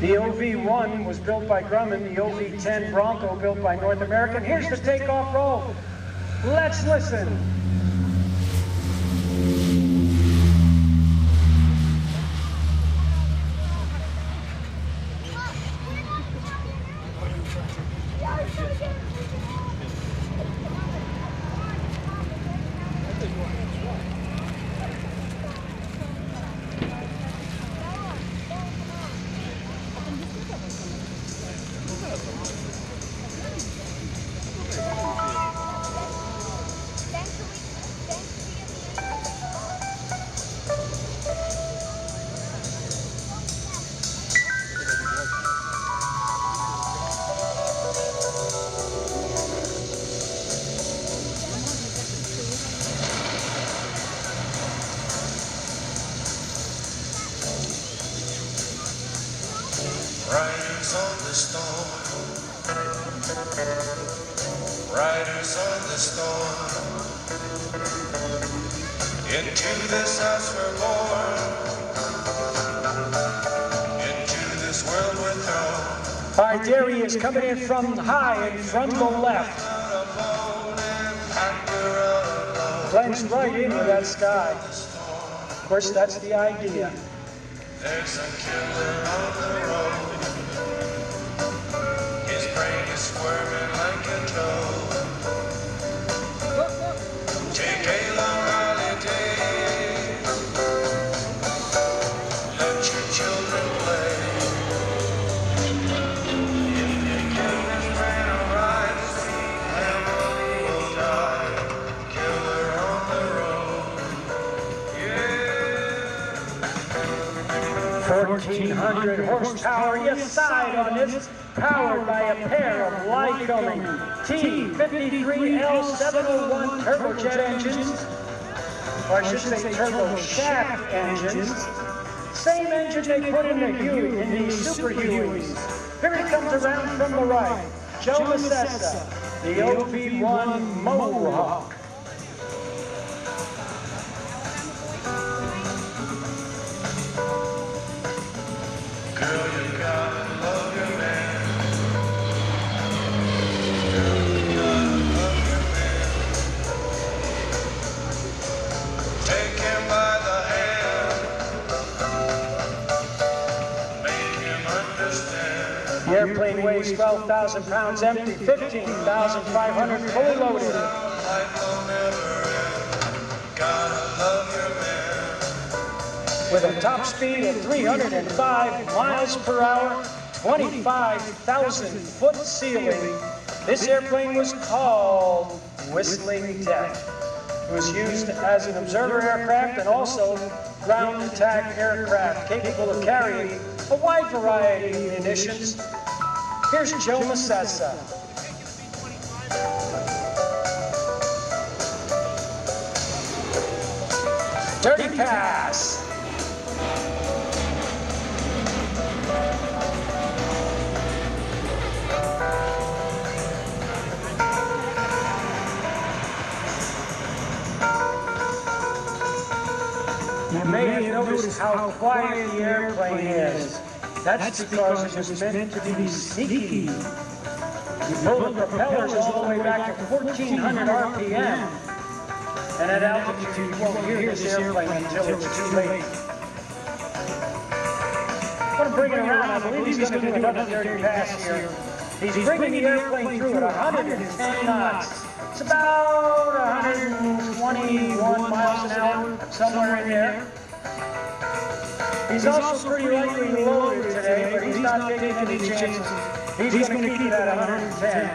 The OV-1 was built by Grumman, the OV-10 Bronco built by North American. Here's the takeoff roll. Let's listen. Riders on the storm, riders on the storm. Into this house we're born, into this world we're thrown. All right, there he is, coming in from high and from the left. Blends right into that sky. Of course, that's the idea. There's a killer on the road. His brain is squirming like a toad. Take a long holiday. Let your children play. If the king's man arrives, Emily will die. Killer on the road. Yeah. 1,400 horsepower, yes, side on this, powered by a pair of Lycoming T53L701 turbojet engines, or I should say turbo shaft engines. Same engine they put in the Huey, in the Super Hueys. Here he comes around from the right, Joe Masessa, the OV-1 Mohawk. Girl, you gotta love your man. Girl, you gotta love your man. Take him by the hand. Make him understand. The airplane weighs 12,000 pounds empty, 15,500 fully loaded. Life will never end. Gotta love your man. With a top speed of 305 miles per hour, 25,000 foot ceiling, this airplane was called Whistling Death. It was used as an observer aircraft and also ground attack aircraft capable of carrying a wide variety of munitions. Here's Joe Masessa. Dirty pass. You may notice how quiet the airplane is. That's because it was meant to be sneaky. You pull the propellers all the way back to 1,400 RPM. And at altitude, you won't hear this airplane until it's too late. I'm going to bring it around. I believe he's going to do another dirty pass here. He's bringing the airplane through at 110 knots. It's about 121 miles an hour, somewhere in there. He's also pretty lightly loaded today, but he's not taking any chances. He's going to keep it at 110.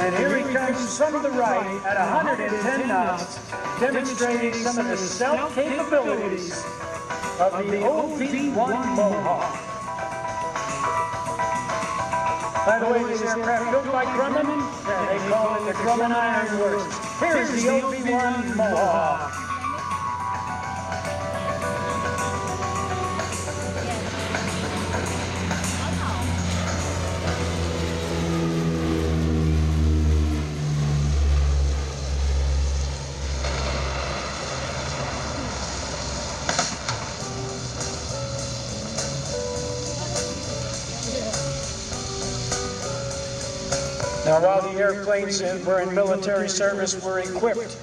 And here he comes from the right at 110 knots, demonstrating some of the stealth capabilities of the OV-1 Mohawk. By the way, this aircraft built by Grumman, they call it the Grumman Iron Works. Here's the OV-1 Mohawk. Now, while the airplanes were in military service were equipped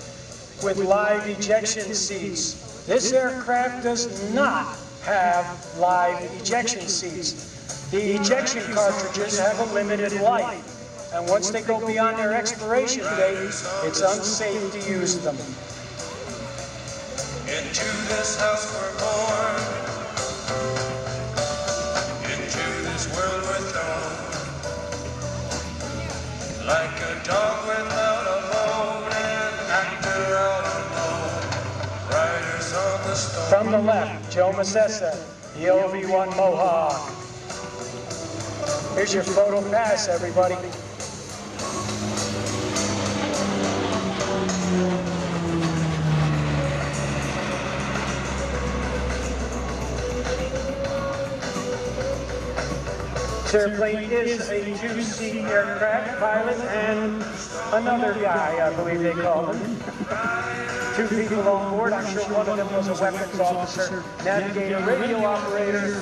with live ejection seats, this aircraft does not have live ejection seats. The ejection cartridges have a limited life, and once they go beyond their expiration date, it's unsafe to use them. Into this house we're born, into this world we're thrown, like a dog without a bone, an actor out alone, riders on the storm. From the left, Joe Masessa, the OV-1 Mohawk. Here's your photo pass, everybody. This airplane is a two-seat aircraft, pilot and another guy, I believe they call him. Two people on board. I'm sure one of them was a weapons officer, navigator, radio operator,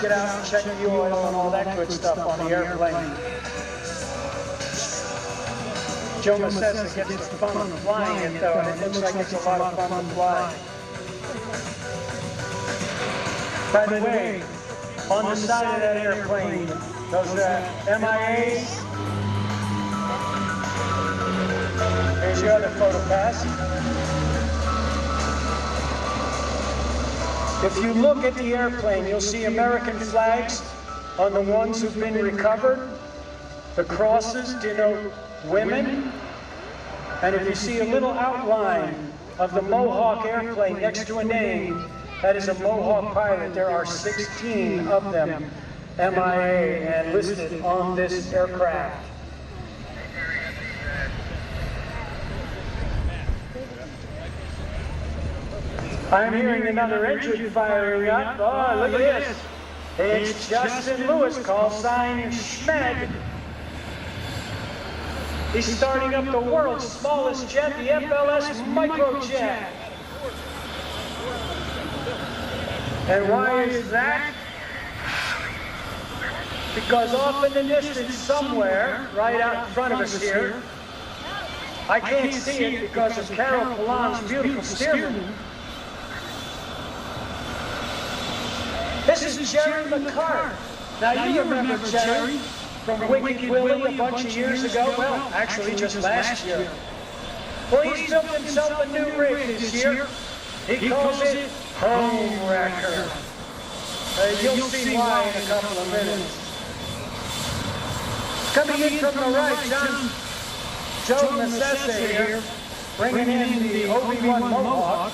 get out and check the oil and all that good stuff on the airplane. Joe Masessa gets the fun of flying it though, and it looks like it's a lot of fun to fly. By the way, on the side of that airplane, those MIAs. Here's your other photo pass. If you look at the airplane, you'll see American flags on the ones who've been recovered. The crosses denote women. And if you see a little outline of the Mohawk airplane next to a name, that is a Mohawk pilot. There are 16 of them, MIA, and listed on this aircraft. I'm hearing another engine firing up. Oh, look at this. It's Justin Lewis, call sign Schmed. He's starting up the world's smallest jet, the FLS microjet. And why is that? Because off in the distance somewhere, right out in front of us here, I can't see it because of Carol Polan's beautiful steerman. This is Jerry McCart. Now you remember Jerry from Wicked Willie a bunch of years ago? Well, actually just last year. Well, he's built himself a new rig this year. He calls it Home Wrecker. You'll see why in a couple of minutes. Coming in from the right, Joe Masessa here, bringing in the OV-1 Mohawk.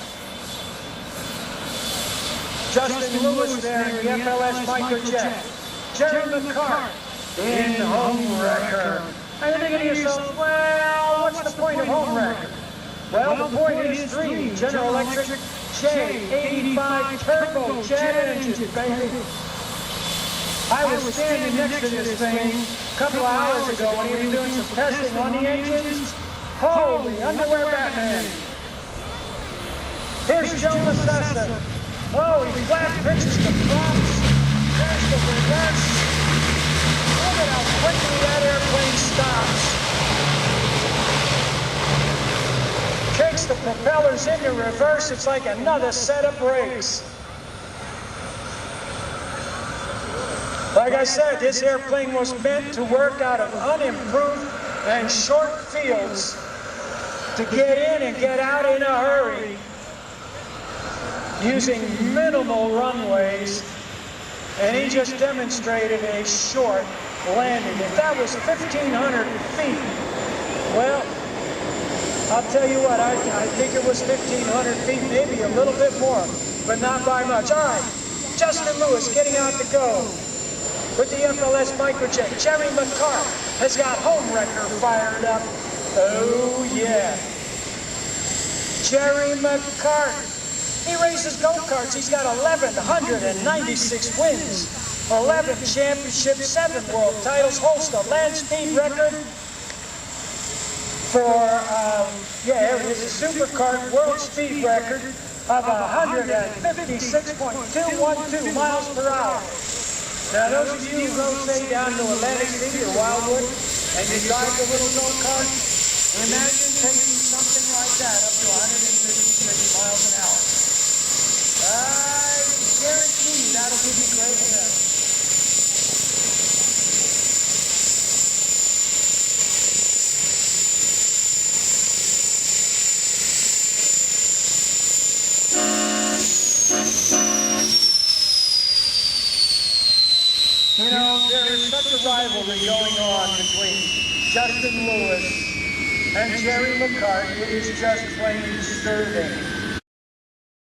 Justin Lewis there in the FLS microjet. Jerry McCart in Home Wrecker. And you're thinking to yourself, well, what's the point of Home Wrecker? Well, the point is three. General Electric J85 turbo jet engine, baby. I was standing next to this thing a couple of hours ago when he was doing some testing on the engines. Holy underwear Batman. Here's Joe Masessa. Oh, he flat pitches the props. There's the reverse. Look at how quickly that airplane stops. Kicks the propellers into reverse. It's like another set of brakes. Like I said, this airplane was meant to work out of unimproved and short fields to get in and get out in a hurry using minimal runways, and he just demonstrated a short landing. If that was 1,500 feet, well, I'll tell you what, I think it was 1,500 feet, maybe a little bit more, but not by much. All right, Justin Lewis getting out to go with the FLS microjet. Jerry McCart has got Home Wrecker fired up. Oh, yeah. Jerry McCart. He races go-karts. He's got 1,196 wins, 11 championships, 7 world titles, holds the land speed record for, here it is, a superkart world speed record of 156.212 miles per hour. Now, those of you who go, say, down to Atlantic City or Wildwood, and you drive the little go-kart, imagine taking something like that up to 156 miles an hour. I guarantee you that'll give you great hair. You know, there is such a rivalry going on between Justin Lewis and Jerry McCarthy. It is just plain disturbing.